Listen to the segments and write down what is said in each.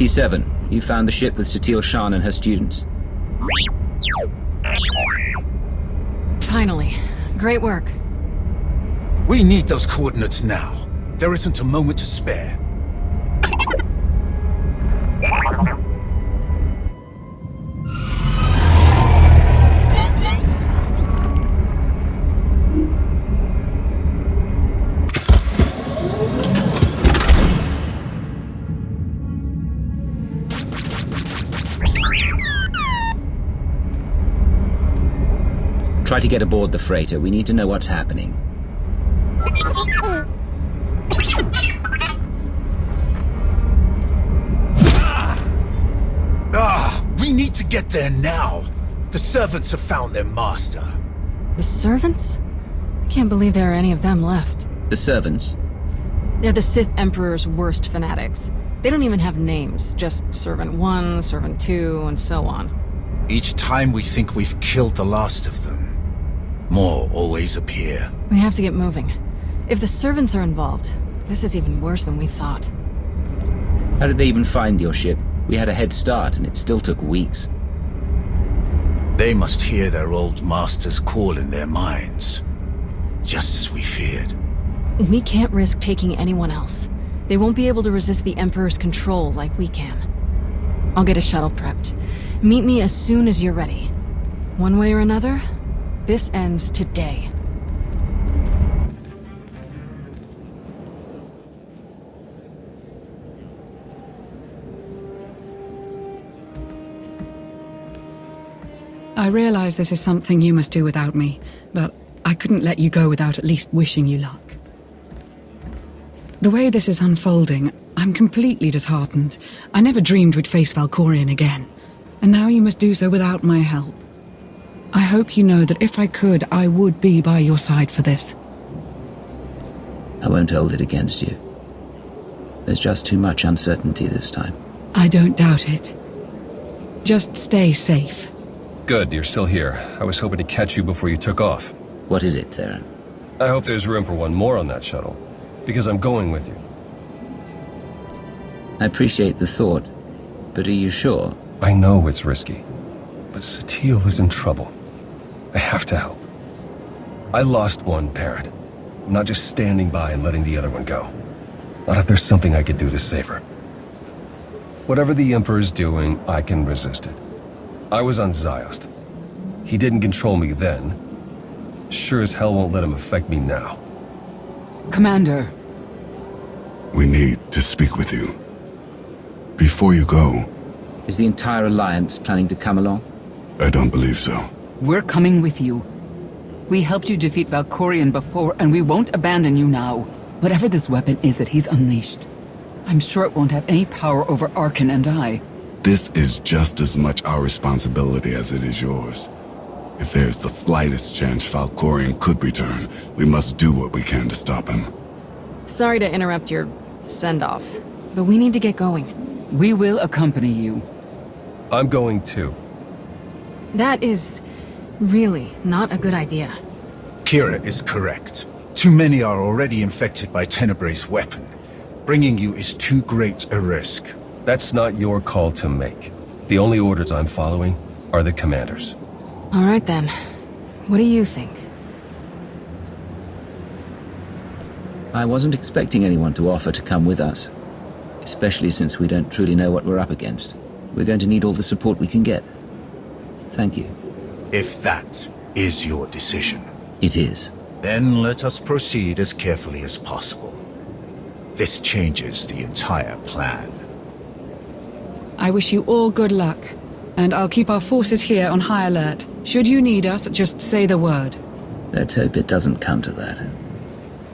T7, you found the ship with Satele Shan and her students. Finally. Great work. We need those coordinates now. There isn't a moment to spare. Try to get aboard the freighter. We need to know what's happening. We need to get there now. The servants have found their master. The servants? I can't believe there are any of them left. The servants? They're the Sith Emperor's worst fanatics. They don't even have names, just Servant 1, Servant 2, and so on. Each time we think we've killed the last of them, more always appear. We have to get moving. If the servants are involved, this is even worse than we thought. How did they even find your ship? We had a head start, and it still took weeks. They must hear their old master's call in their minds, just as we feared. We can't risk taking anyone else. They won't be able to resist the Emperor's control like we can. I'll get a shuttle prepped. Meet me as soon as you're ready. One way or another, this ends today. I realize this is something you must do without me, but I couldn't let you go without at least wishing you luck. The way this is unfolding, I'm completely disheartened. I never dreamed we'd face Valkorion again, and now you must do so without my help. I hope you know that if I could, I would be by your side for this. I won't hold it against you. There's just too much uncertainty this time. I don't doubt it. Just stay safe. Good, you're still here. I was hoping to catch you before you took off. What is it, Theron? I hope there's room for one more on that shuttle, because I'm going with you. I appreciate the thought, but are you sure? I know it's risky, but Satele is in trouble. I have to help. I lost one parent. I'm not just standing by and letting the other one go. Not if there's something I could do to save her. Whatever the Emperor's doing, I can resist it. I was on Ziost. He didn't control me then. Sure as hell won't let him affect me now. Commander. We need to speak with you. Before you go... Is the entire Alliance planning to come along? I don't believe so. We're coming with you. We helped you defeat Valkorion before, and we won't abandon you now. Whatever this weapon is that he's unleashed, I'm sure it won't have any power over Arcann and I. This is just as much our responsibility as it is yours. If there's the slightest chance Valkorion could return, we must do what we can to stop him. Sorry to interrupt your send-off, but we need to get going. We will accompany you. I'm going too. That is really not a good idea. Kira is correct. Too many are already infected by Tenebrae's weapon. Bringing you is too great a risk. That's not your call to make. The only orders I'm following are the commander's. All right then. What do you think? I wasn't expecting anyone to offer to come with us, especially since we don't truly know what we're up against. We're going to need all the support we can get. Thank you. If that is your decision. It is. Then let us proceed as carefully as possible. This changes the entire plan. I wish you all good luck, and I'll keep our forces here on high alert. Should you need us, just say the word. Let's hope it doesn't come to that.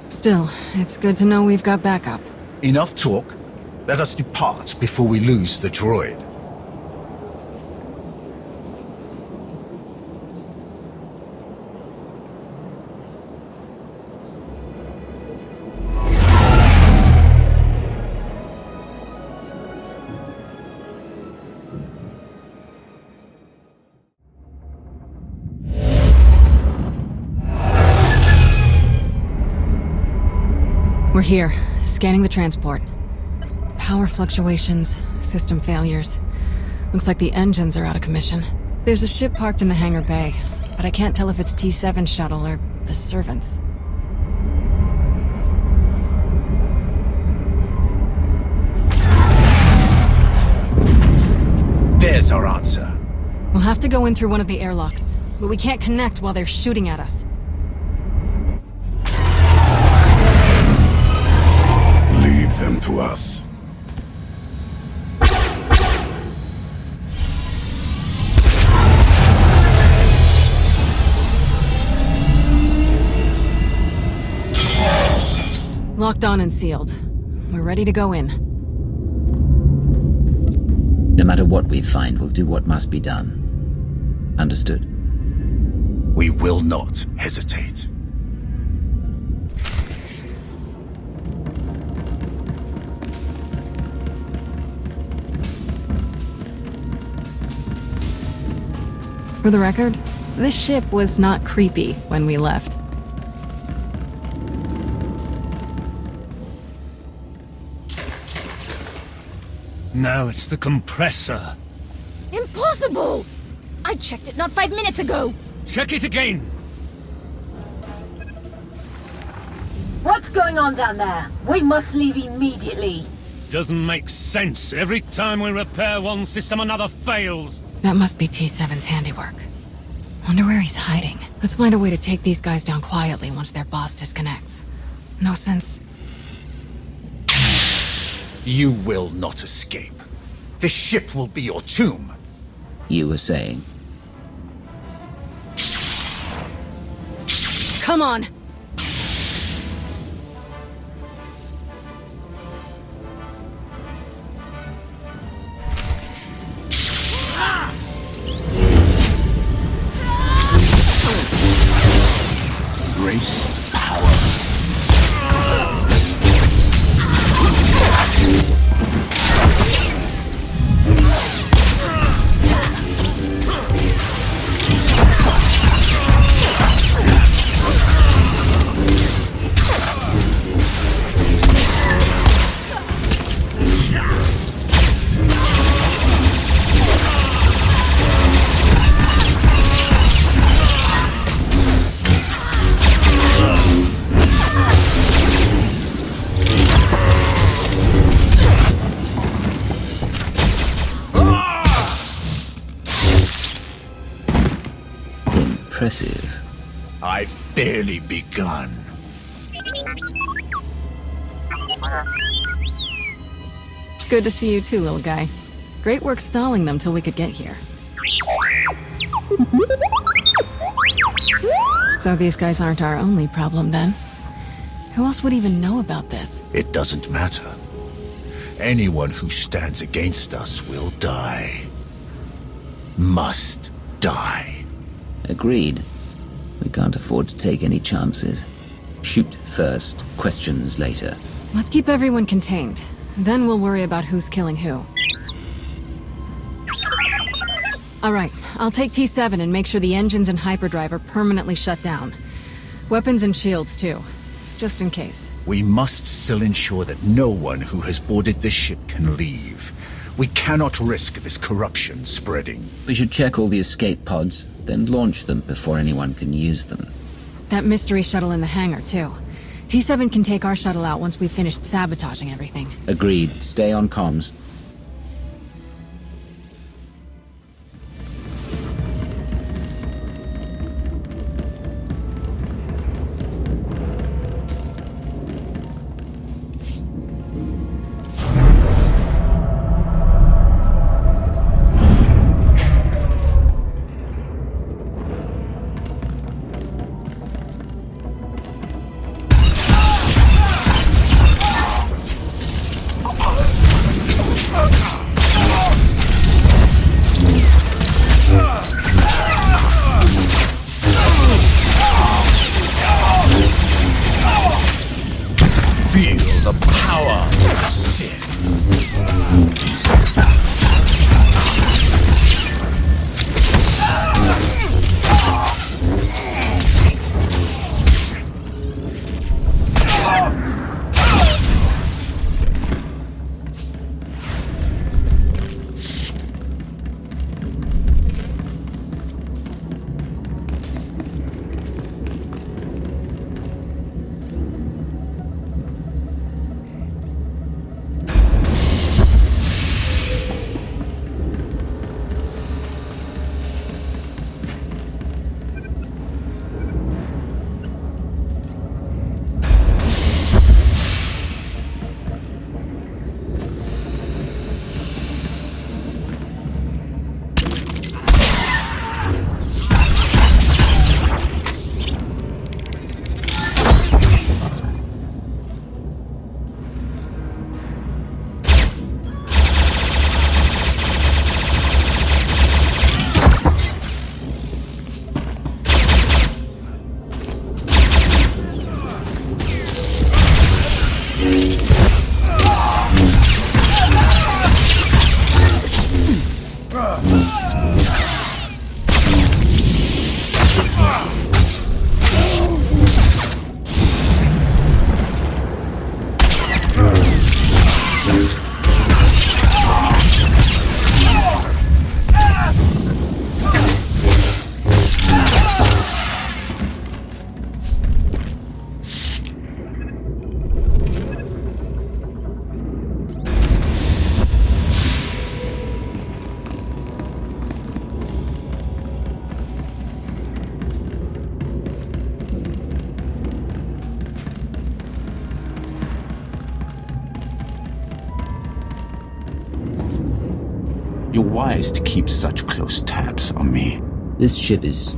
Still, it's good to know we've got backup. Enough talk. Let us depart before we lose the droid. We're here, scanning the transport. Power fluctuations, system failures. Looks like the engines are out of commission. There's a ship parked in the hangar bay, but I can't tell if it's T7 shuttle or the Servants. There's our answer. We'll have to go in through one of the airlocks, but we can't connect while they're shooting at us. Leave them to us. Locked on and sealed. We're ready to go in. No matter what we find, we'll do what must be done. Understood? We will not hesitate. For the record, this ship was not creepy when we left. Now it's the compressor. Impossible! I checked it not 5 minutes ago! Check it again! What's going on down there? We must leave immediately. Doesn't make sense. Every time we repair one system, another fails. That must be T7's handiwork. Wonder where he's hiding. Let's find a way to take these guys down quietly once their boss disconnects. No sense. You will not escape. This ship will be your tomb. You were saying? Come on! Embrace the power. Impressive. I've barely begun. It's good to see you too, little guy. Great work stalling them till we could get here. So these guys aren't our only problem then? Who else would even know about this? It doesn't matter. Anyone who stands against us will die. Must die. Agreed. We can't afford to take any chances. Shoot first, questions later. Let's keep everyone contained. Then we'll worry about who's killing who. Alright, I'll take T7 and make sure the engines and hyperdrive are permanently shut down. Weapons and shields too, just in case. We must still ensure that no one who has boarded this ship can leave. We cannot risk this corruption spreading. We should check all the escape pods, then launch them before anyone can use them. That mystery shuttle in the hangar too. T7 can take our shuttle out once we've finished sabotaging everything. Agreed. Stay on comms. wise to keep such close tabs on me. This ship is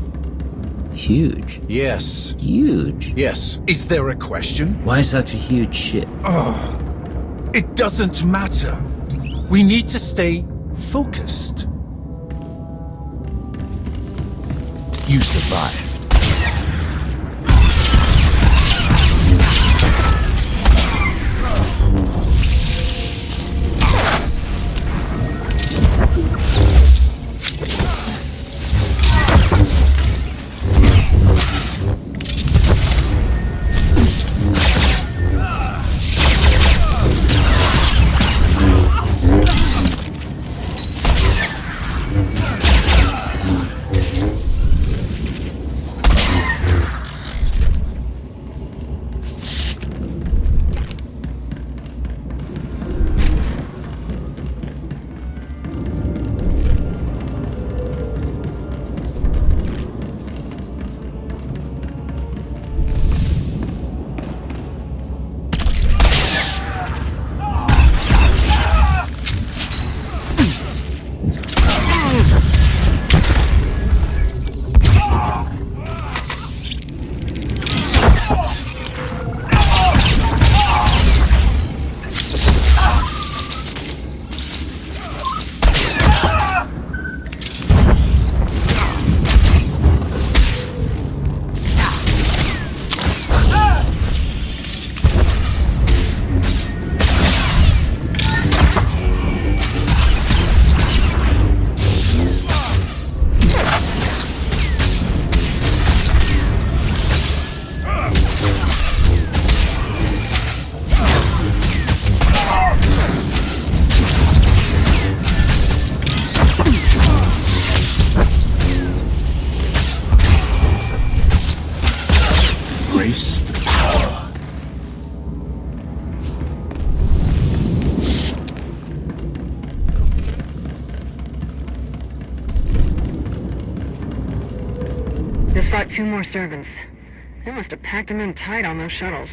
huge. Yes. Huge. Yes. Is there a question? Why such a huge ship? It doesn't matter. We need to stay focused. You survived. Just fought 2 more servants. They must have packed them in tight on those shuttles.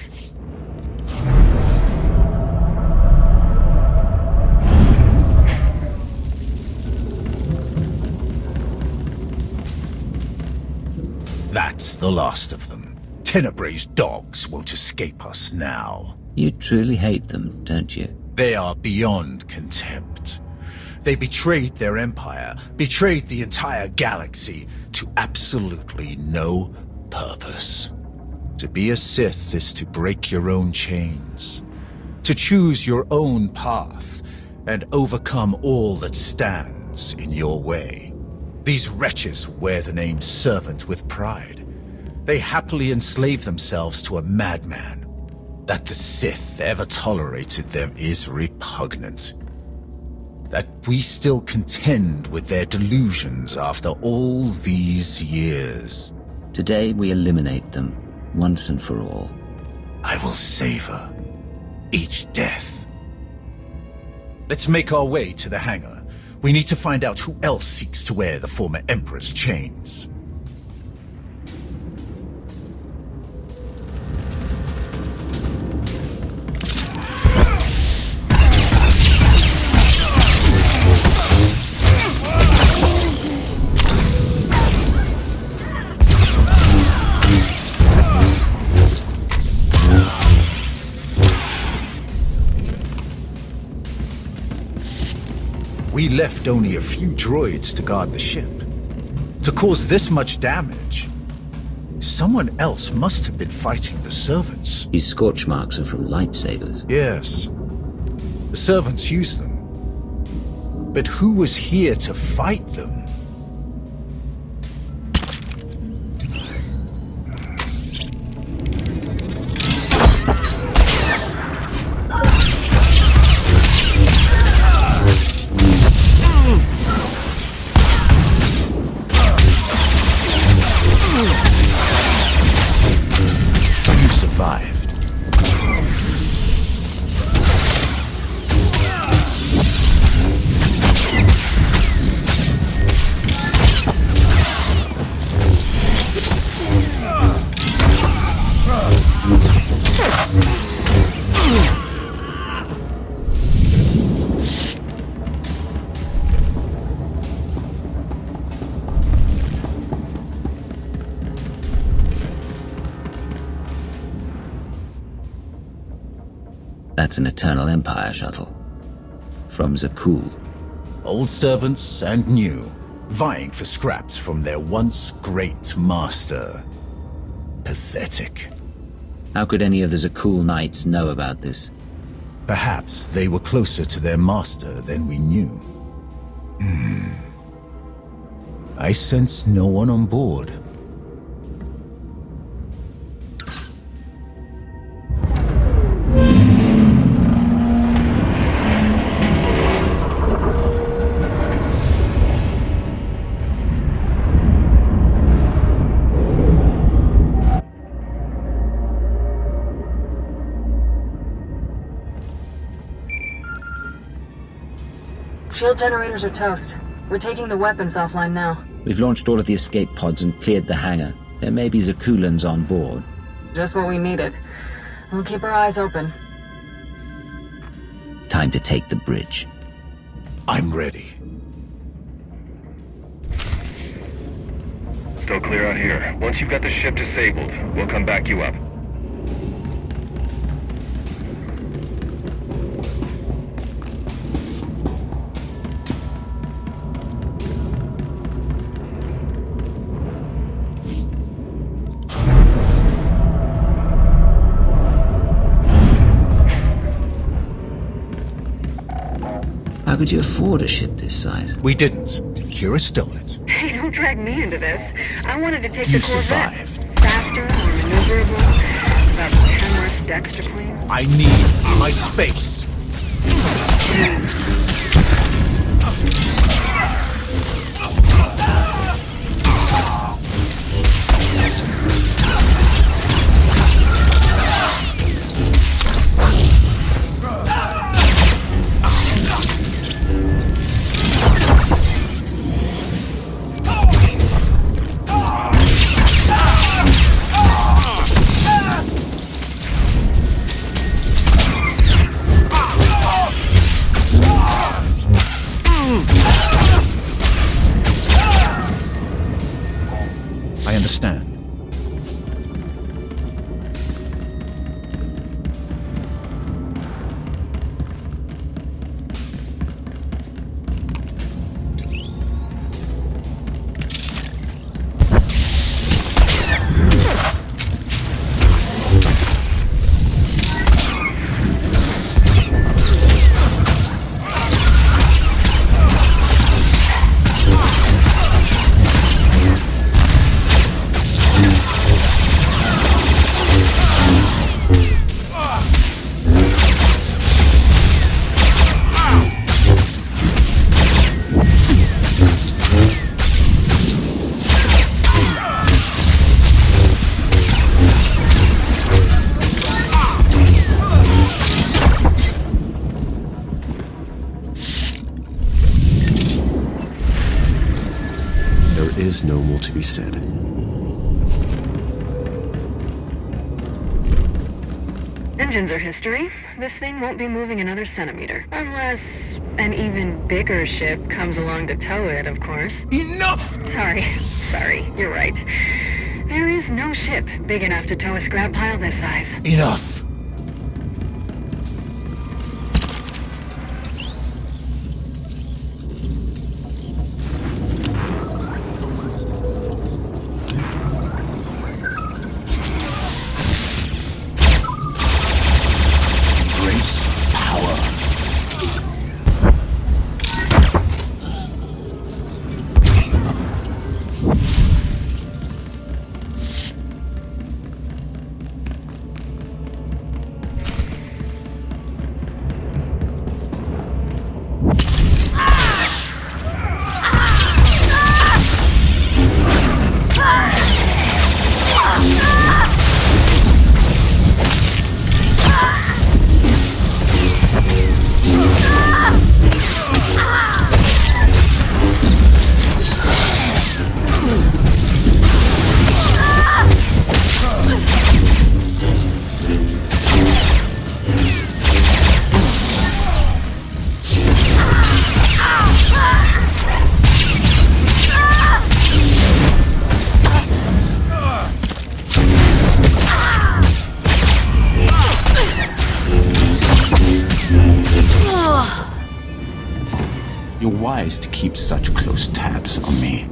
That's the last of them. Tenebrae's dogs won't escape us now. You truly hate them, don't you? They are beyond contempt. They betrayed their empire, betrayed the entire galaxy, to absolutely no purpose. To be a Sith is to break your own chains, to choose your own path, and overcome all that stands in your way. These wretches wear the name servant with pride. They happily enslave themselves to a madman. That the Sith ever tolerated them is repugnant. That we still contend with their delusions after all these years. Today we eliminate them, once and for all. I will savor each death. Let's make our way to the hangar. We need to find out who else seeks to wear the former Emperor's chains. We left only a few droids to guard the ship. To cause this much damage, someone else must have been fighting the servants. These scorch marks are from lightsabers. Yes. The servants use them. But who was here to fight them? That's an Eternal Empire shuttle. From Zakul. Old servants and new, vying for scraps from their once great master. Pathetic. How could any of the Zakul Knights know about this? Perhaps they were closer to their master than we knew. I sense no one on board. Shield generators are toast. We're taking the weapons offline now. We've launched all of the escape pods and cleared the hangar. There may be Zakulans on board. Just what we needed. We'll keep our eyes open. Time to take the bridge. I'm ready. Still clear out here. Once you've got the ship disabled, we'll come back you up. How could you afford a ship this size? We didn't. Kira stole it. Hey, don't drag me into this. I wanted to take You the Corvette. survived. Faster, more maneuverable, about 10 less decks to clean. I need my space. I understand. No more to be said. Engines are history. This thing won't be moving another centimeter. Unless an even bigger ship comes along to tow it, of course. Enough! Sorry, you're right. There is no ship big enough to tow a scrap pile this size. Enough! wise to keep such close tabs on me.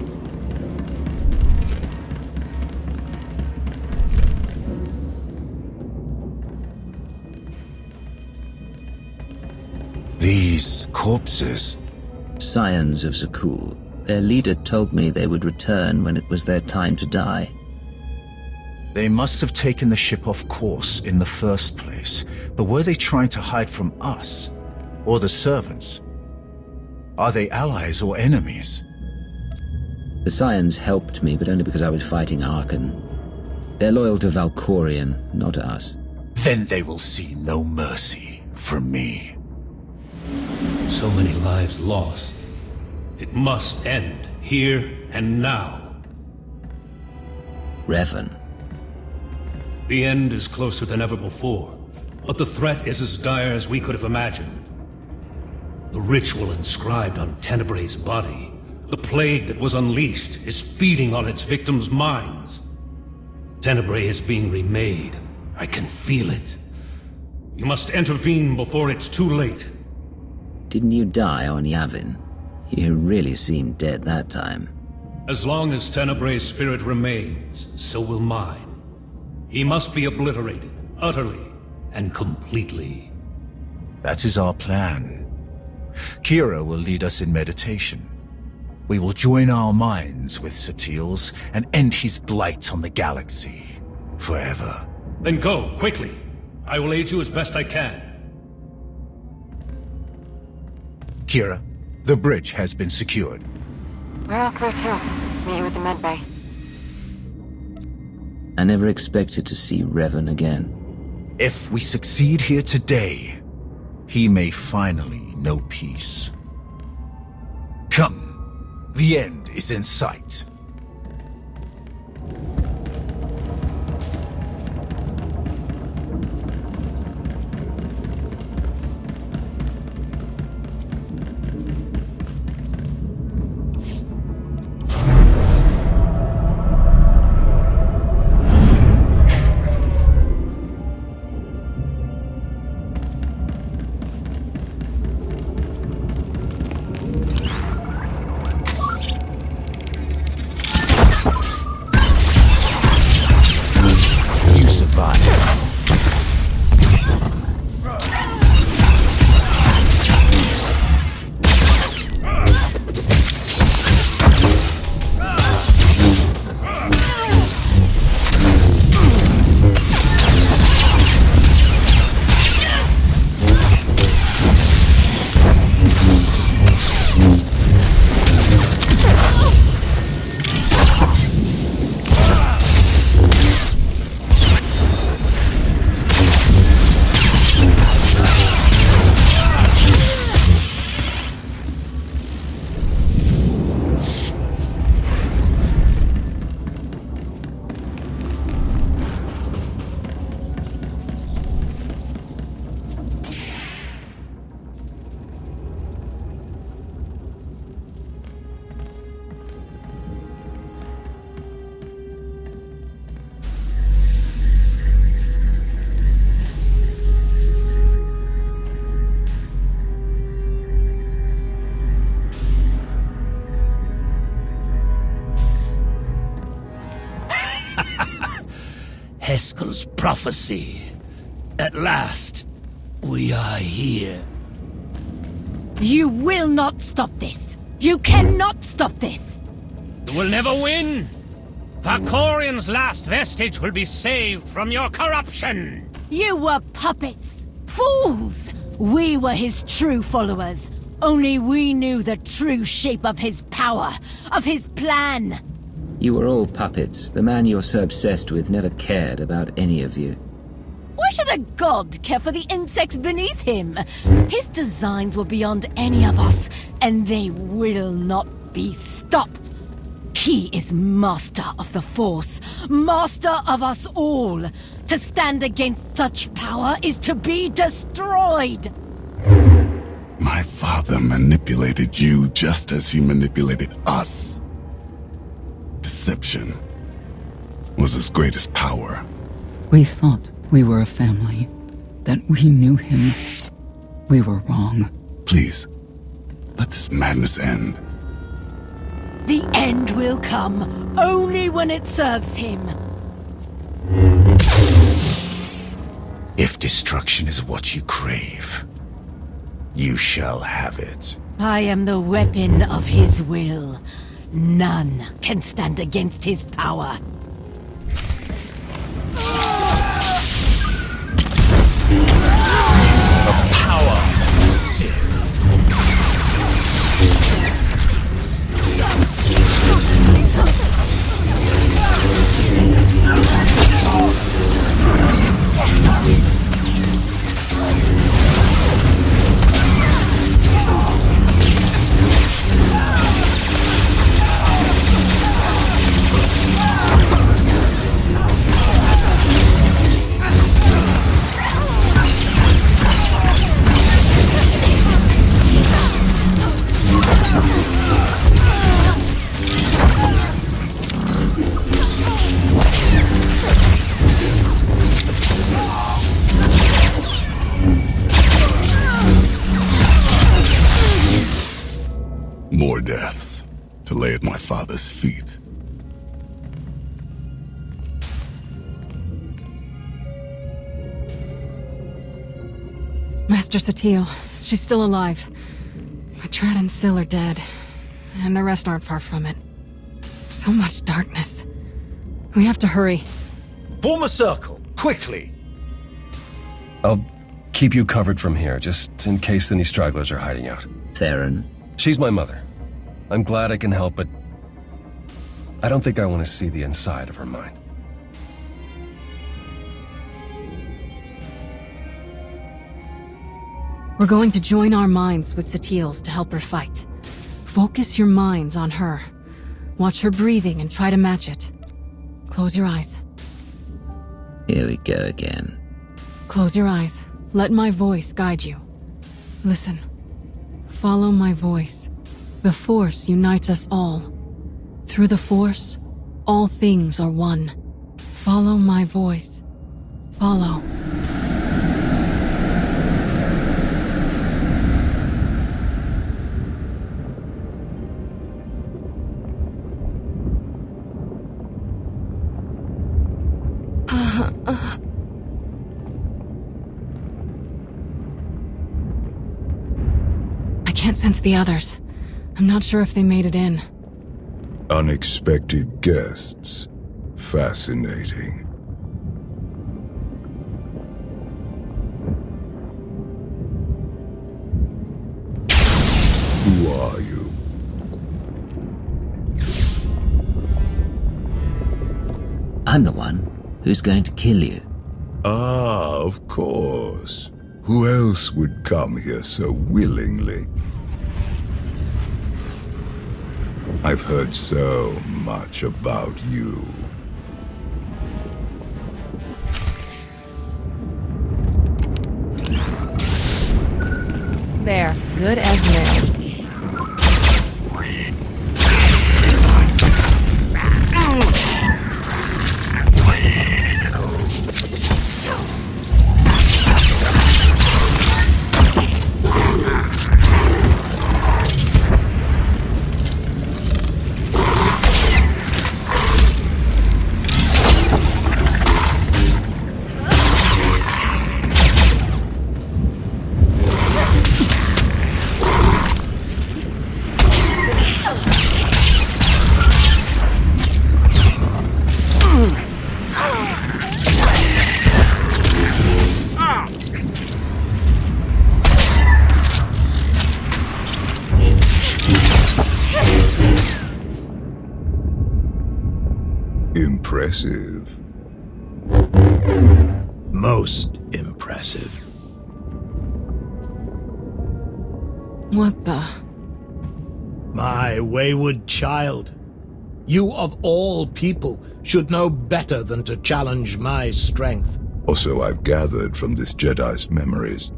These corpses... Scions of Zakul. Their leader told me they would return when it was their time to die. They must have taken the ship off course in the first place. But were they trying to hide from us? Or the servants? Are they allies or enemies? The Scions helped me, but only because I was fighting Arcann. They're loyal to Valkorion, not to us. Then they will see no mercy from me. So many lives lost. It must end, here and now. Revan. The end is closer than ever before, but the threat is as dire as we could have imagined. The ritual inscribed on Tenebrae's body, the plague that was unleashed, is feeding on its victims' minds. Tenebrae is being remade. I can feel it. You must intervene before it's too late. Didn't you die on Yavin? You really seemed dead that time. As long as Tenebrae's spirit remains, so will mine. He must be obliterated, utterly and completely. That is our plan. Kira will lead us in meditation. We will join our minds with Satiel's and end his blight on the galaxy. Forever. Then go, quickly. I will aid you as best I can. Kira, the bridge has been secured. We're all clear too. Meet you at the medbay. I never expected to see Revan again. If we succeed here today, he may finally know peace. Come, the end is in sight. Heskel's prophecy. At last, we are here. You will not stop this. You cannot stop this. We'll never win. Valkorion's last vestige will be saved from your corruption. You were puppets. Fools. We were his true followers. Only we knew the true shape of his power, of his plan. You were all puppets. The man you're so obsessed with never cared about any of you. Why should a god care for the insects beneath him? His designs were beyond any of us, and they will not be stopped. He is master of the Force, master of us all. To stand against such power is to be destroyed. My father manipulated you just as he manipulated us. Deception was his greatest power. We thought we were a family, that we knew him. We were wrong. Please, Let this madness end. The end will come only when it serves him. If destruction is what you crave, you shall have it. I am the weapon of his will. None can stand against his power. The power of Sith. More deaths to lay at my father's feet. Master Satele, she's still alive. But Trad and Syl are dead, and the rest aren't far from it. So much darkness. We have to hurry. Form a circle, quickly. I'll keep you covered from here, just in case any stragglers are hiding out. Theron. She's my mother. I'm glad I can help, but I don't think I want to see the inside of her mind. We're going to join our minds with Satele's to help her fight. Focus your minds on her. Watch her breathing and try to match it. Close your eyes. Here we go again. Close your eyes. Let my voice guide you. Listen. Follow my voice. The Force unites us all. Through the Force, all things are one. Follow my voice. Follow. I can't sense the others. I'm not sure if they made it in. Unexpected guests. Fascinating. Who are you? I'm the one who's going to kill you. Ah, of course. Who else would come here so willingly? I've heard so much about you. There, good as new. Impressive. Most impressive. What the? My wayward child. You of all people should know better than to challenge my strength. Also, I've gathered from this Jedi's memories.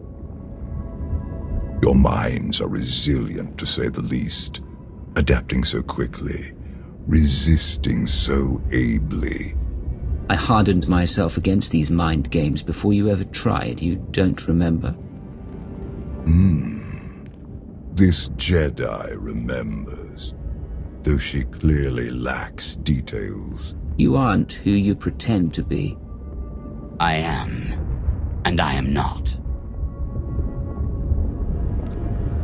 Your minds are resilient, to say the least. Adapting so quickly. Resisting so ably. I hardened myself against these mind games before you ever tried. You don't remember? This Jedi remembers, though she clearly lacks details. You aren't who you pretend to be. I am, and I am not.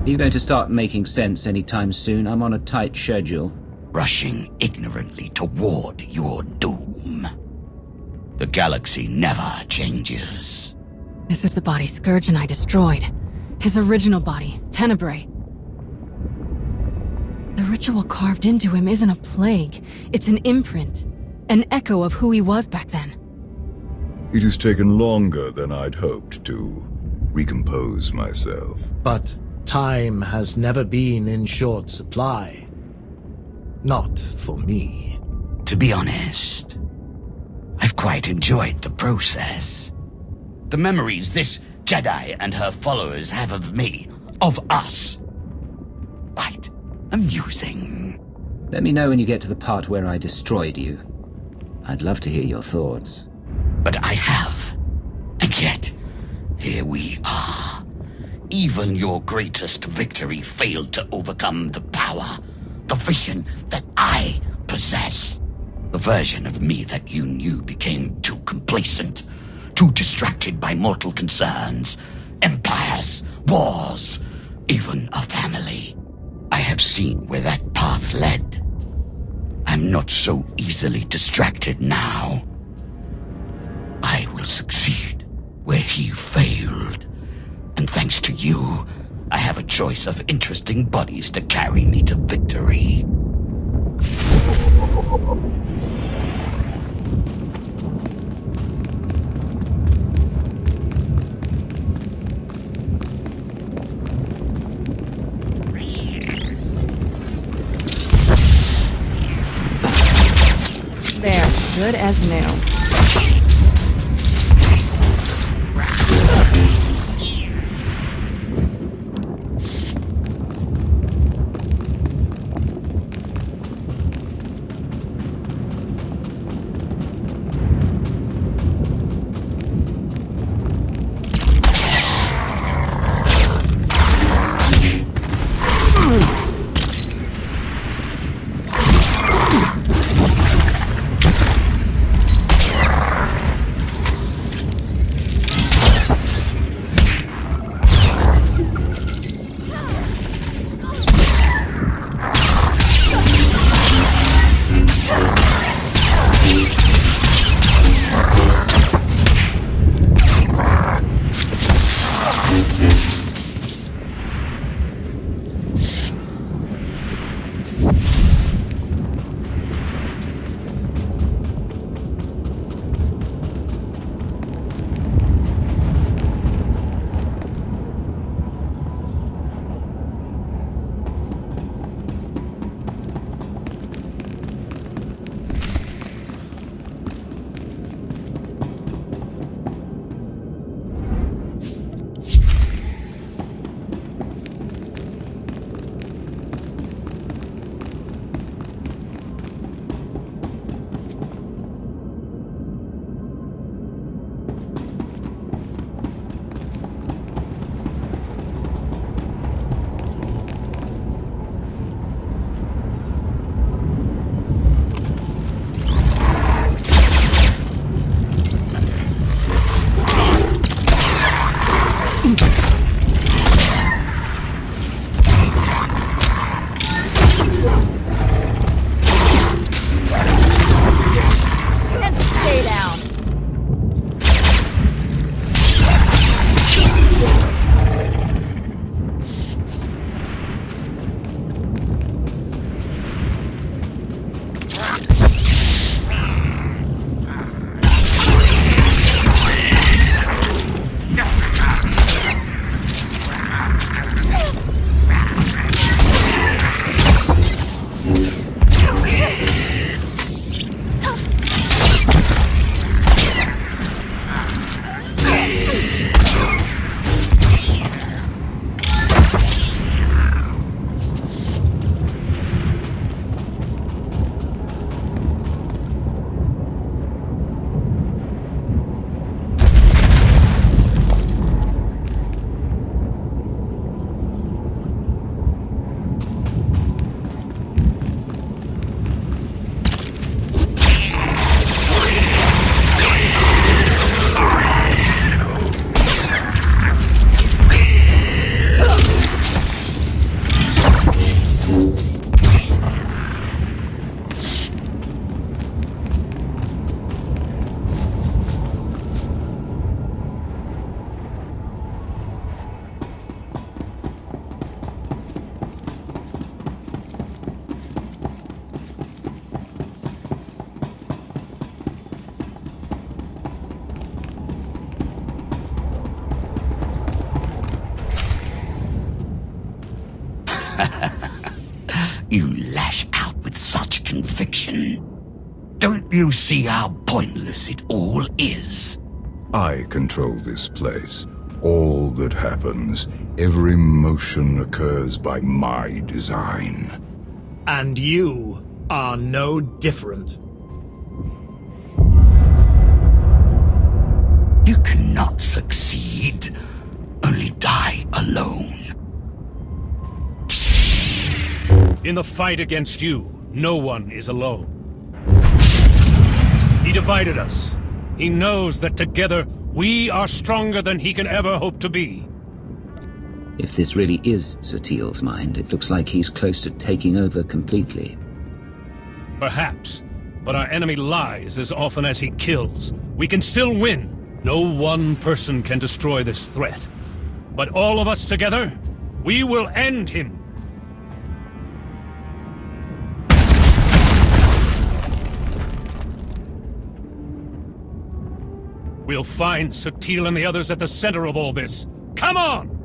Are you going to start making sense anytime soon? I'm on a tight schedule. Rushing ignorantly toward your doom. The galaxy never changes. This is the body Scourge and I destroyed. His original body, Tenebrae. The ritual carved into him isn't a plague. It's an imprint. An echo of who he was back then. It has taken longer than I'd hoped to recompose myself. But time has never been in short supply. Not for me. To be honest, I've quite enjoyed the process. The memories this Jedi and her followers have of me, of us. Quite amusing. Let me know when you get to the part where I destroyed you. I'd love to hear your thoughts. But I have. And yet, here we are. Even your greatest victory failed to overcome the power, the vision that I possess. The version of me that you knew became too complacent, too distracted by mortal concerns, empires, wars, even a family. I have seen where that path led. I'm not so easily distracted now. I will succeed where he failed. And thanks to you, I have a choice of interesting buddies to carry me to victory. There, good as new. You see how pointless it all is. I control this place. All that happens, every motion occurs by my design. And you are no different. You cannot succeed, only die alone. In the fight against you, no one is alone. He divided us. He knows that together, we are stronger than he can ever hope to be. If this really is Satiel's mind, it looks like he's close to taking over completely. Perhaps, but our enemy lies as often as he kills. We can still win. No one person can destroy this threat. But all of us together, we will end him. We'll find Satele and the others at the center of all this. Come on!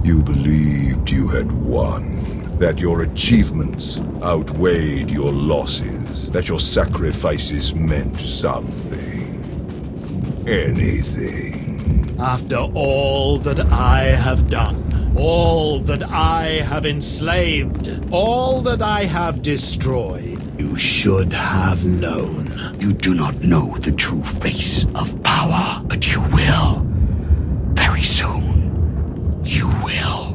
You believed you had won, that your achievements outweighed your losses, that your sacrifices meant something. Anything. After all that I have done, all that I have enslaved, all that I have destroyed, you should have known. You do not know the true face of power, but you will. Very soon. You will.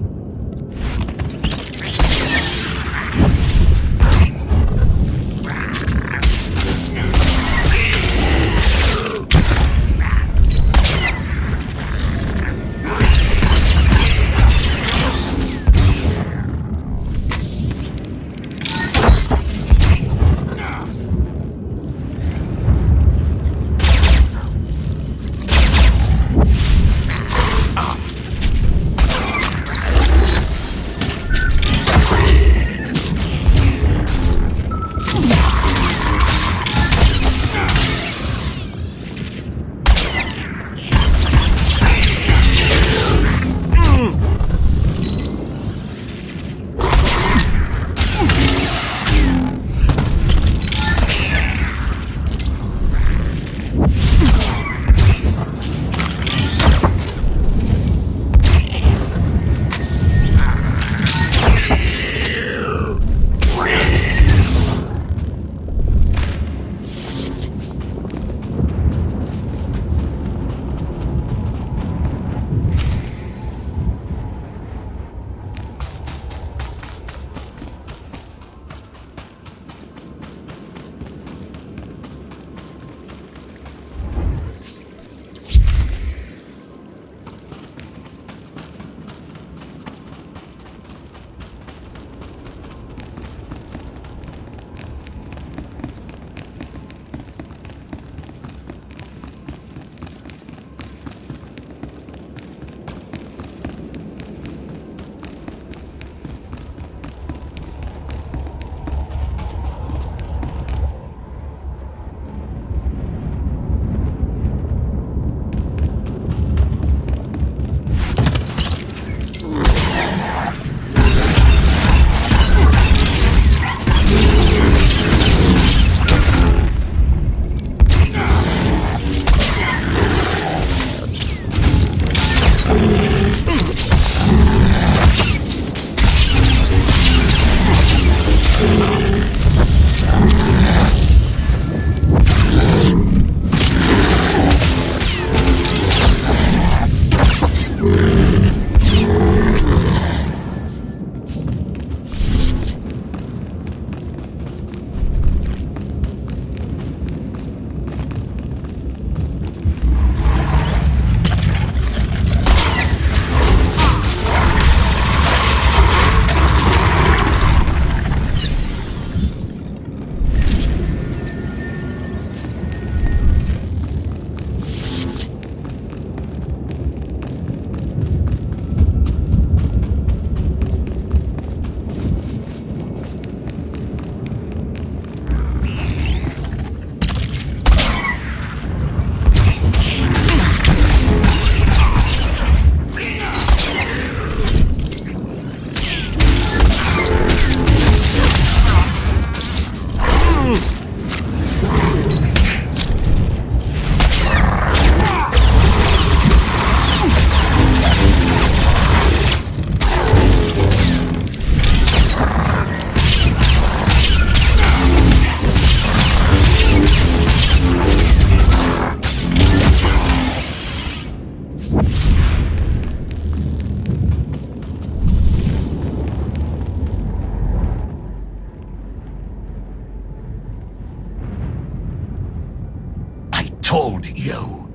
told you.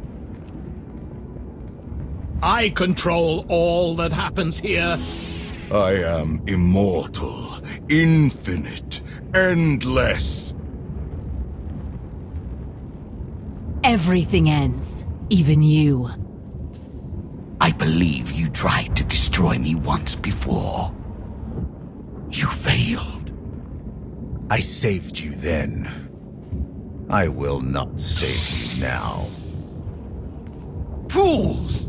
I control all that happens here. I am immortal, infinite, endless. Everything ends. Even you. I believe you tried to destroy me once before. You failed. I saved you then. I will not save you now. Fools!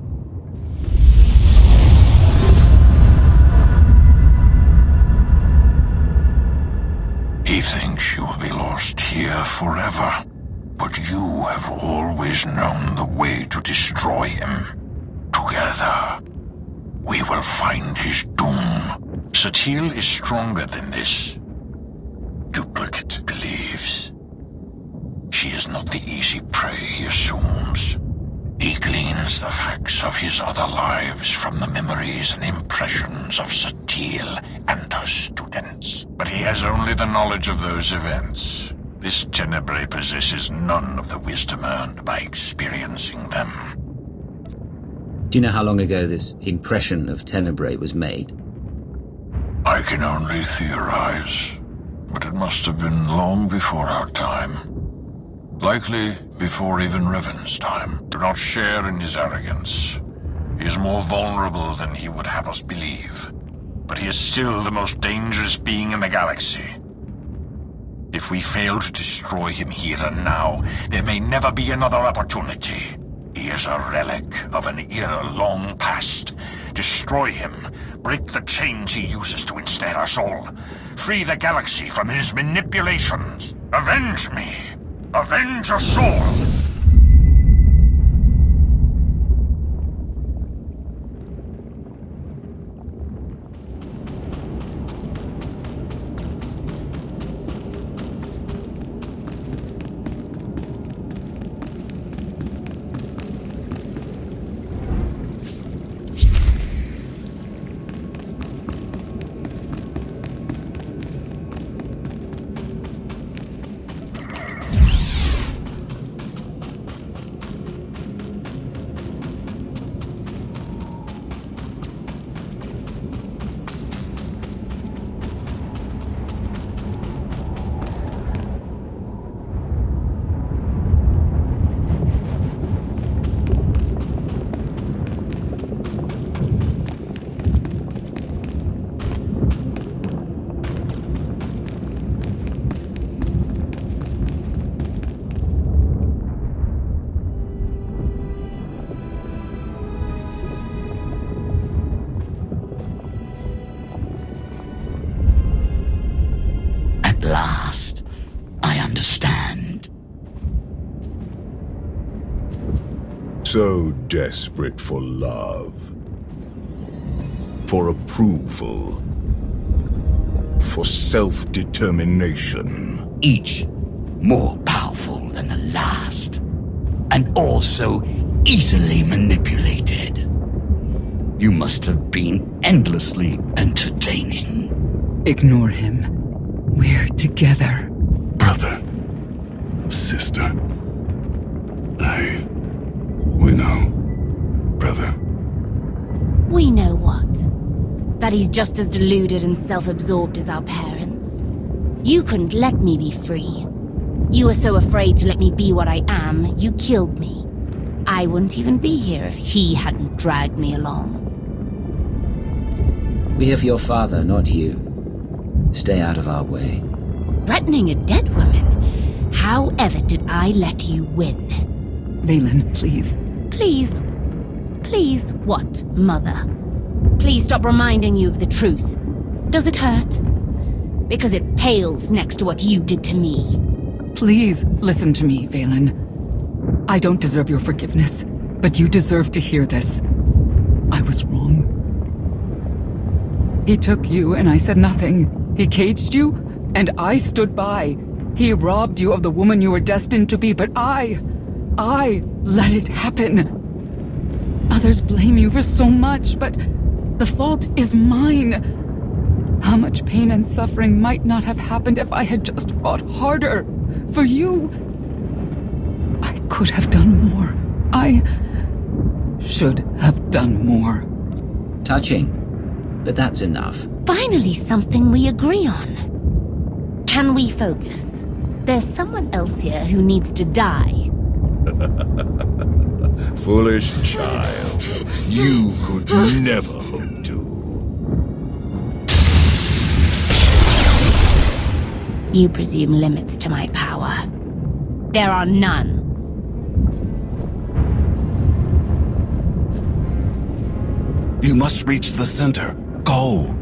He thinks you will be lost here forever, but you have always known the way to destroy him. Together, we will find his doom. Satele is stronger than this. Duplicate believes. She is not the easy prey he assumes. He gleans the facts of his other lives from the memories and impressions of Satele and her students. But he has only the knowledge of those events. This Tenebrae possesses none of the wisdom earned by experiencing them. Do you know how long ago this impression of Tenebrae was made? I can only theorize, but it must have been long before our time. Likely before even Revan's time. Do not share in his arrogance. He is more vulnerable than he would have us believe. But he is still the most dangerous being in the galaxy. If we fail to destroy him here and now, there may never be another opportunity. He is a relic of an era long past. Destroy him. Break the chains he uses to ensnare us all. Free the galaxy from his manipulations. Avenge me. Avenge your soul! So desperate for love, for approval, for self-determination. Each more powerful than the last, and also easily manipulated. You must have been endlessly entertaining. Ignore him. We're together. Brother. Sister. We know, brother. We know what? That he's just as deluded and self-absorbed as our parents. You couldn't let me be free. You were so afraid to let me be what I am, you killed me. I wouldn't even be here if he hadn't dragged me along. We're here for your father, not you. Stay out of our way. Threatening a dead woman? How ever did I let you win? Vaylin, please. Please? Please what, Mother? Please stop reminding you of the truth. Does it hurt? Because it pales next to what you did to me. Please, listen to me, Vaylin. I don't deserve your forgiveness, but you deserve to hear this. I was wrong. He took you and I said nothing. He caged you, and I stood by. He robbed you of the woman you were destined to be, but I let it happen. Others blame you for so much, but the fault is mine. How much pain and suffering might not have happened if I had just fought harder for you. I could have done more. I should have done more. Touching. But that's enough. Finally, something we agree on. Can we focus? There's someone else here who needs to die. Foolish child. You could never hope to. You presume limits to my power. There are none. You must reach the center. Go!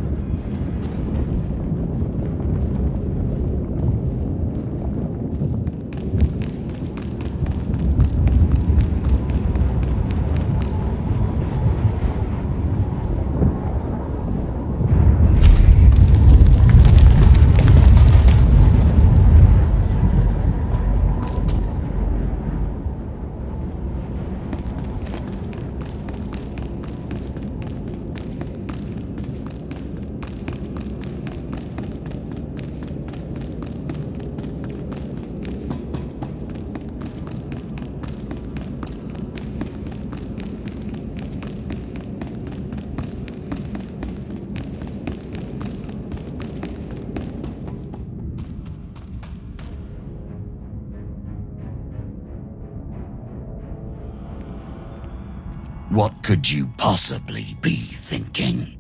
What could you possibly be thinking?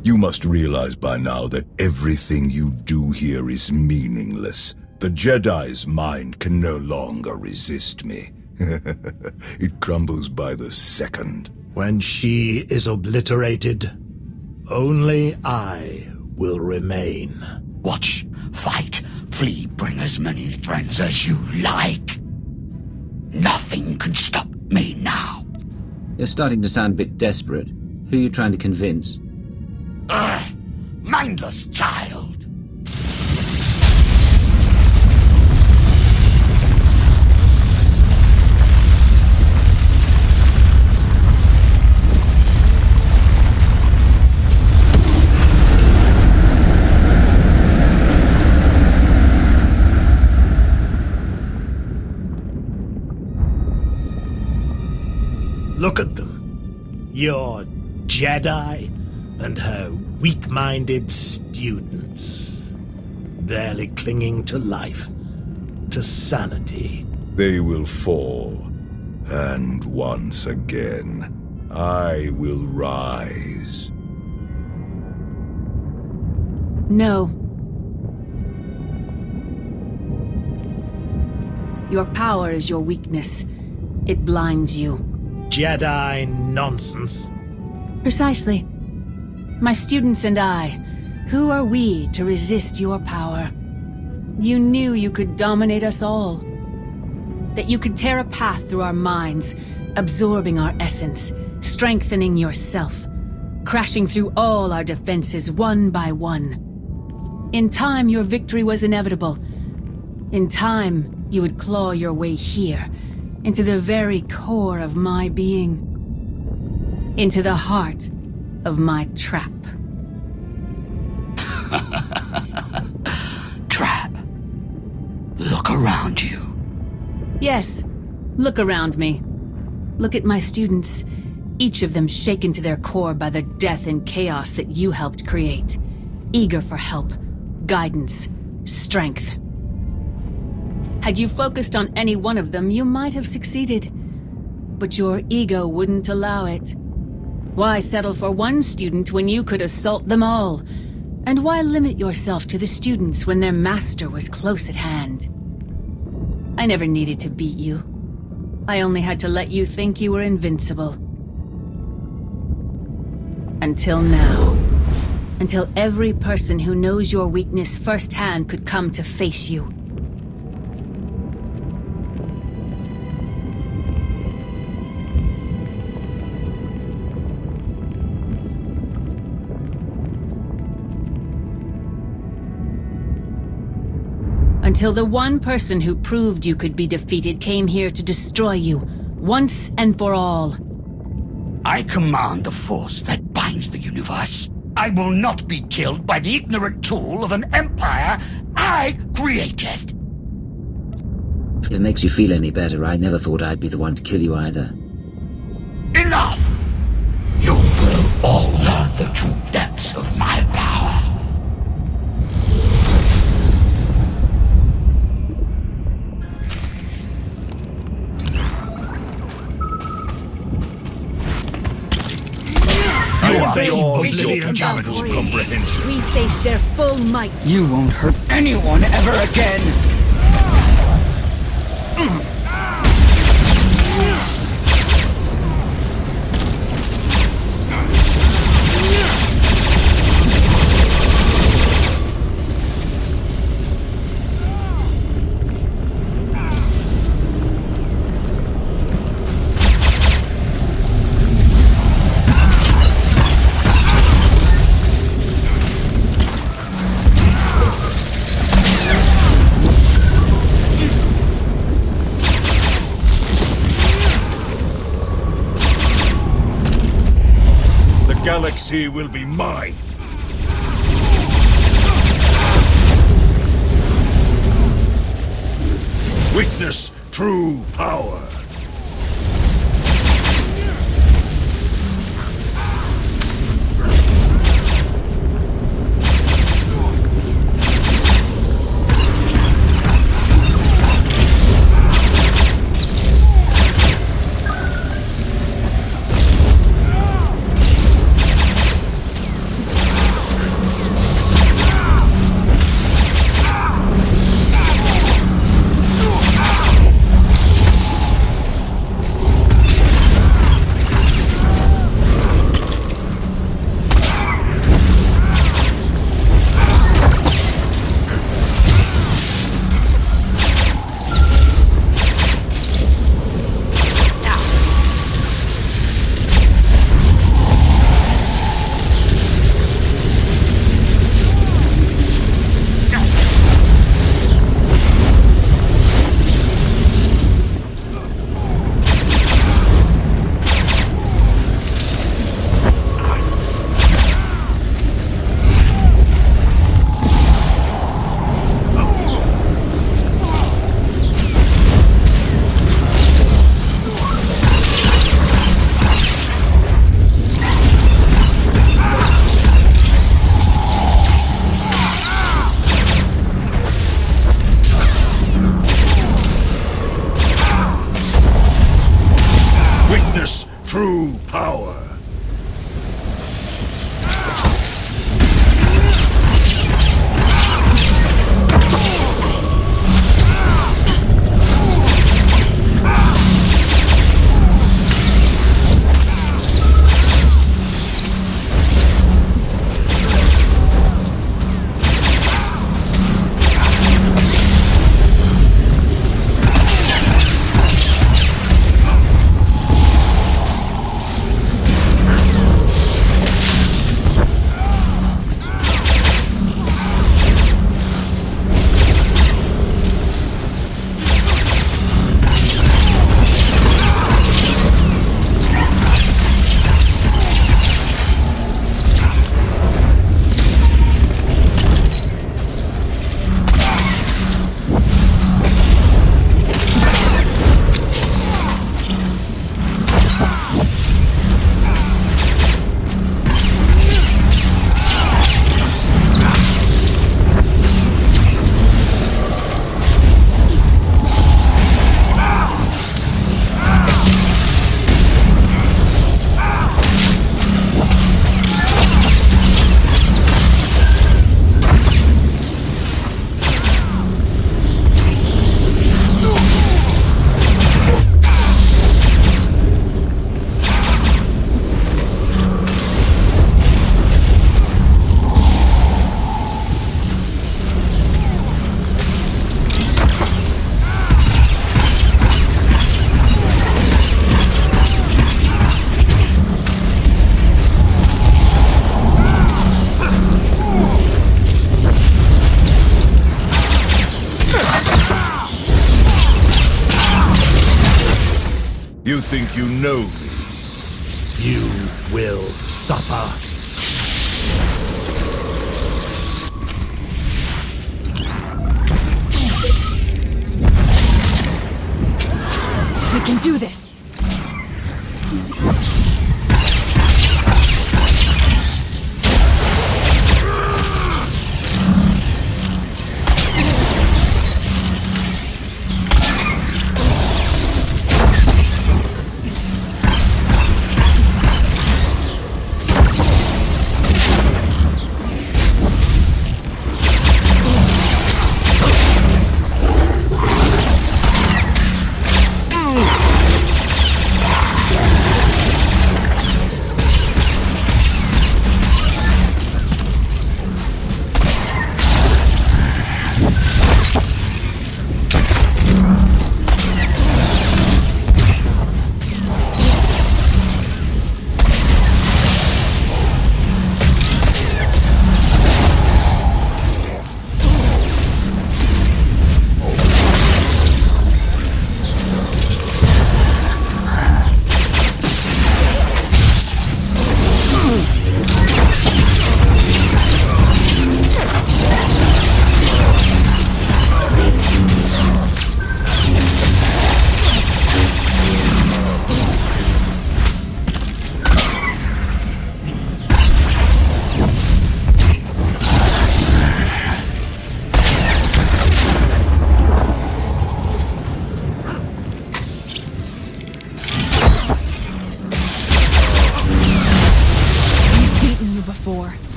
You must realize by now that everything you do here is meaningless. The Jedi's mind can no longer resist me. It crumbles by the second. When she is obliterated, only I will remain. Watch, fight, flee, bring as many friends as you like. Nothing can stop me now. You're starting to sound a bit desperate. Who are you trying to convince? Mindless child. Look at them. Your Jedi and her weak-minded students. Barely clinging to life, to sanity. They will fall. And once again, I will rise. No. Your power is your weakness. It blinds you. Jedi nonsense. Precisely. My students and I, who are we to resist your power? You knew you could dominate us all. That you could tear a path through our minds, absorbing our essence, strengthening yourself, crashing through all our defenses one by one. In time, your victory was inevitable. In time, you would claw your way here, into the very core of my being. Into the heart of my trap. Trap. Look around you. Yes, look around me. Look at my students, each of them shaken to their core by the death and chaos that you helped create. Eager for help, guidance, strength. Had you focused on any one of them, you might have succeeded. But your ego wouldn't allow it. Why settle for one student when you could assault them all? And why limit yourself to the students when their master was close at hand? I never needed to beat you. I only had to let you think you were invincible. Until now. Until every person who knows your weakness firsthand could come to face you. Until the one person who proved you could be defeated came here to destroy you, once and for all. I command the force that binds the universe. I will not be killed by the ignorant tool of an empire I created. If it makes you feel any better, I never thought I'd be the one to kill you either. Enough! You will all learn the true depths of my power. You are beyond your challenge comprehension. We face their full might. You won't hurt anyone ever again! Galaxy will be mine. Witness true power. You think you know me? You will suffer. We can do this!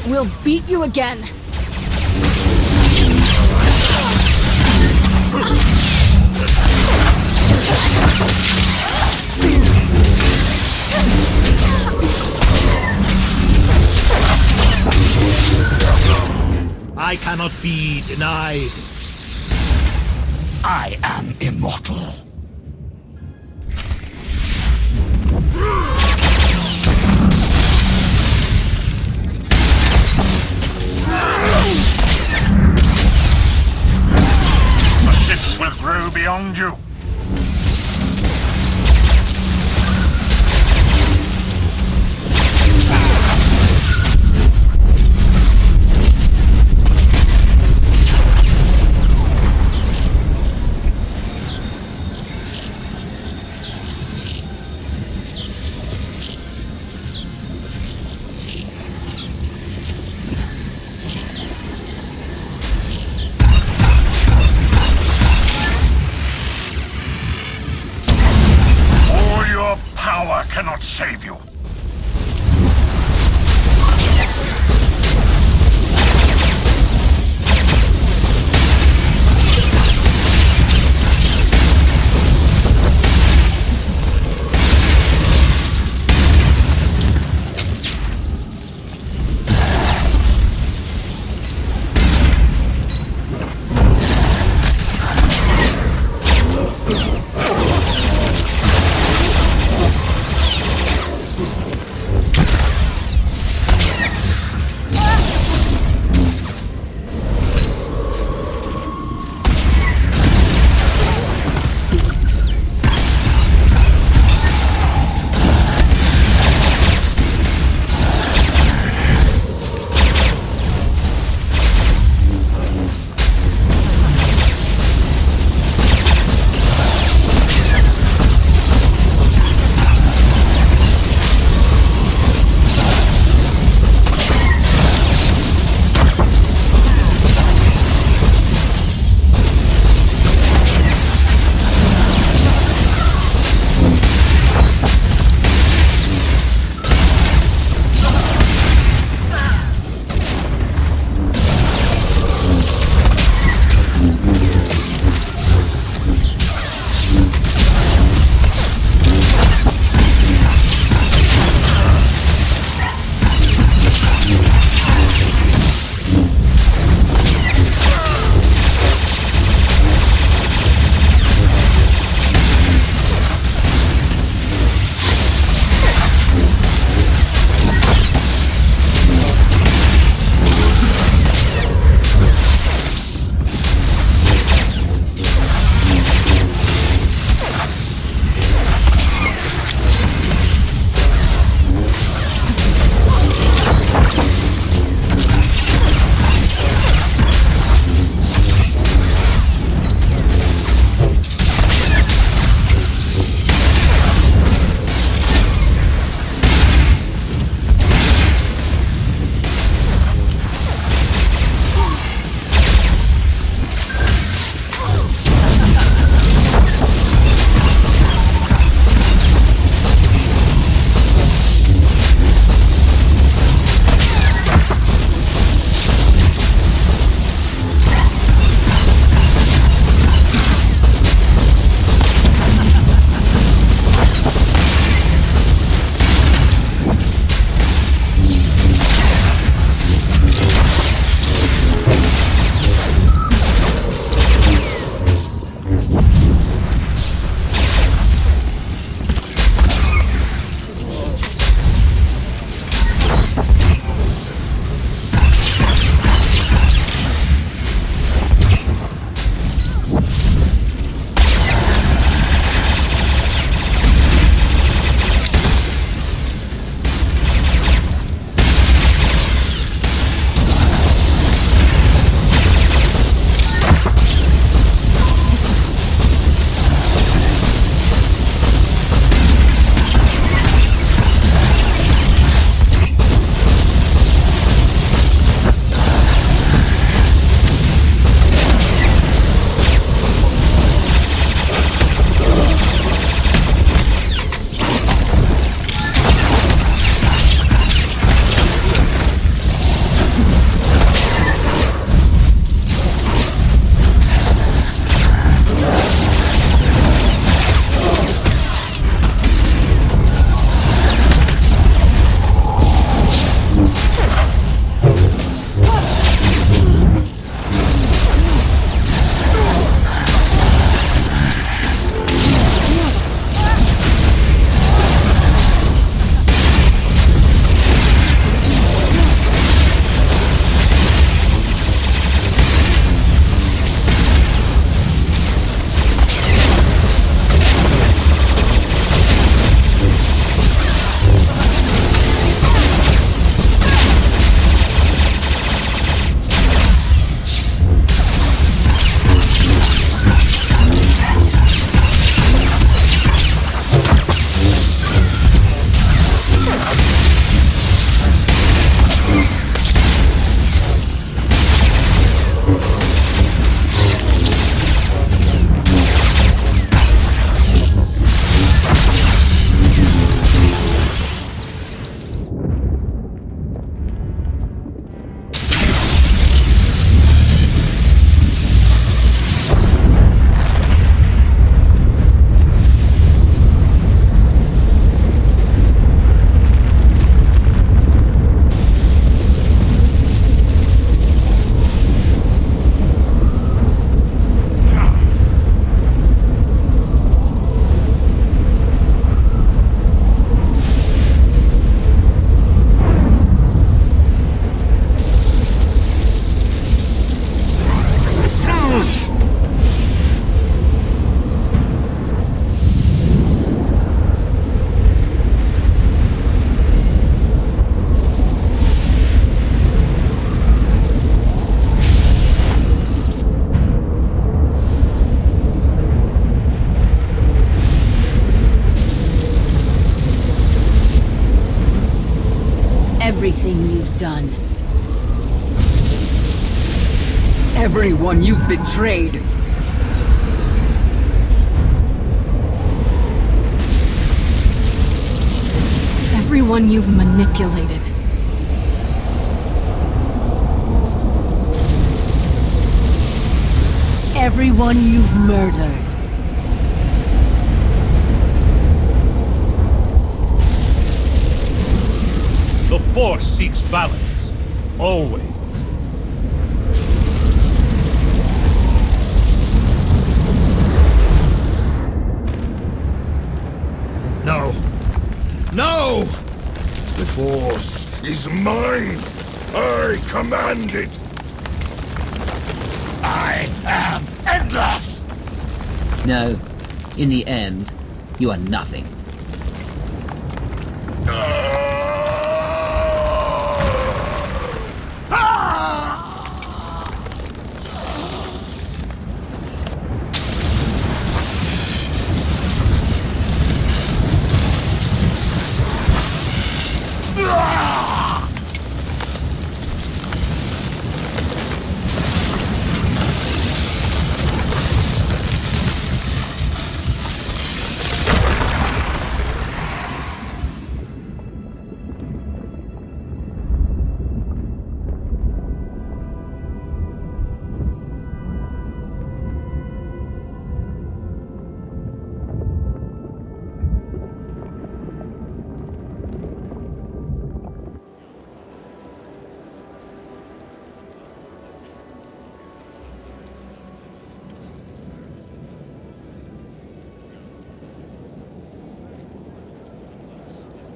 We'll beat you again! I cannot be denied. I am immortal. The Sith will grow beyond you. Cannot save you. done. Everyone you've betrayed. Everyone you've manipulated. Everyone you've murdered. The Force seeks balance. Always. No. No! The Force is mine. I command it. I am endless! No, in the end, you are nothing.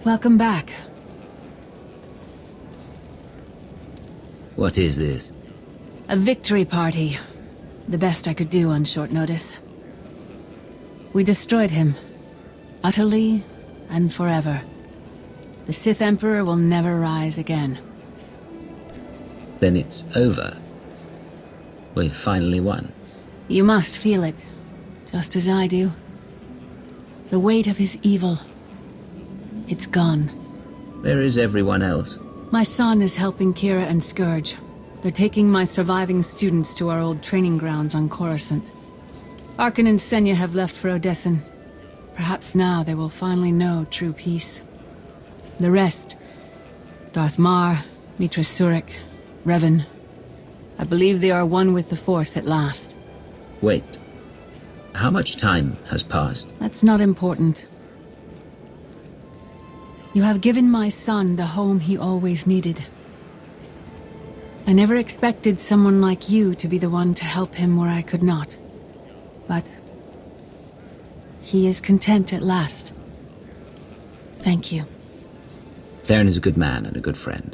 Welcome back. What is this? A victory party. The best I could do on short notice. We destroyed him. Utterly and forever. The Sith Emperor will never rise again. Then it's over. We've finally won. You must feel it, just as I do. The weight of his evil. It's gone. Where is everyone else? My son is helping Kira and Scourge. They're taking my surviving students to our old training grounds on Coruscant. Arcann and Senya have left for Odessen. Perhaps now they will finally know true peace. The rest, Darth Marr, Mitra Surik, Revan, I believe they are one with the Force at last. Wait. How much time has passed? That's not important. You have given my son the home he always needed. I never expected someone like you to be the one to help him where I could not. But he is content at last. Thank you. Theron is a good man and a good friend.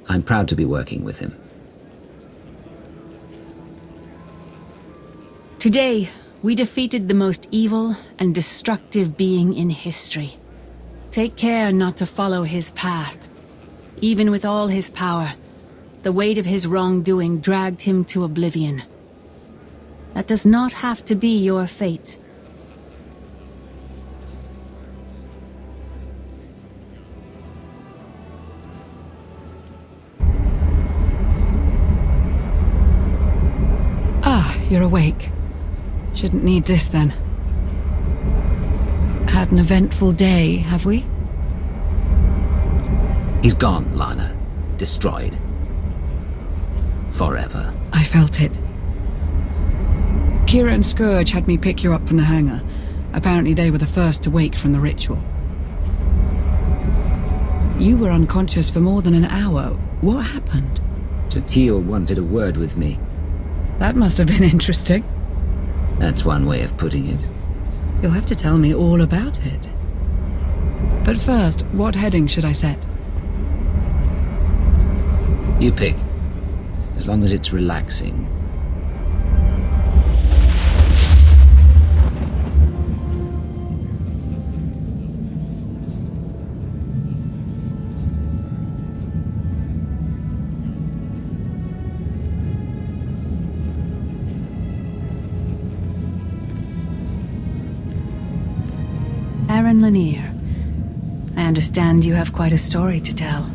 I'm proud to be working with him. Today, we defeated the most evil and destructive being in history. Take care not to follow his path. Even with all his power, the weight of his wrongdoing dragged him to oblivion. That does not have to be your fate. Ah, you're awake. Shouldn't need this then. Had an eventful day, have we? He's gone, Lana. Destroyed. Forever. I felt it. Kira and Scourge had me pick you up from the hangar. Apparently they were the first to wake from the ritual. You were unconscious for more than an hour. What happened? Satele wanted a word with me. That must have been interesting. That's one way of putting it. You'll have to tell me all about it. But first, what heading should I set? You pick. As long as it's relaxing. Aaron Lanier. I understand you have quite a story to tell.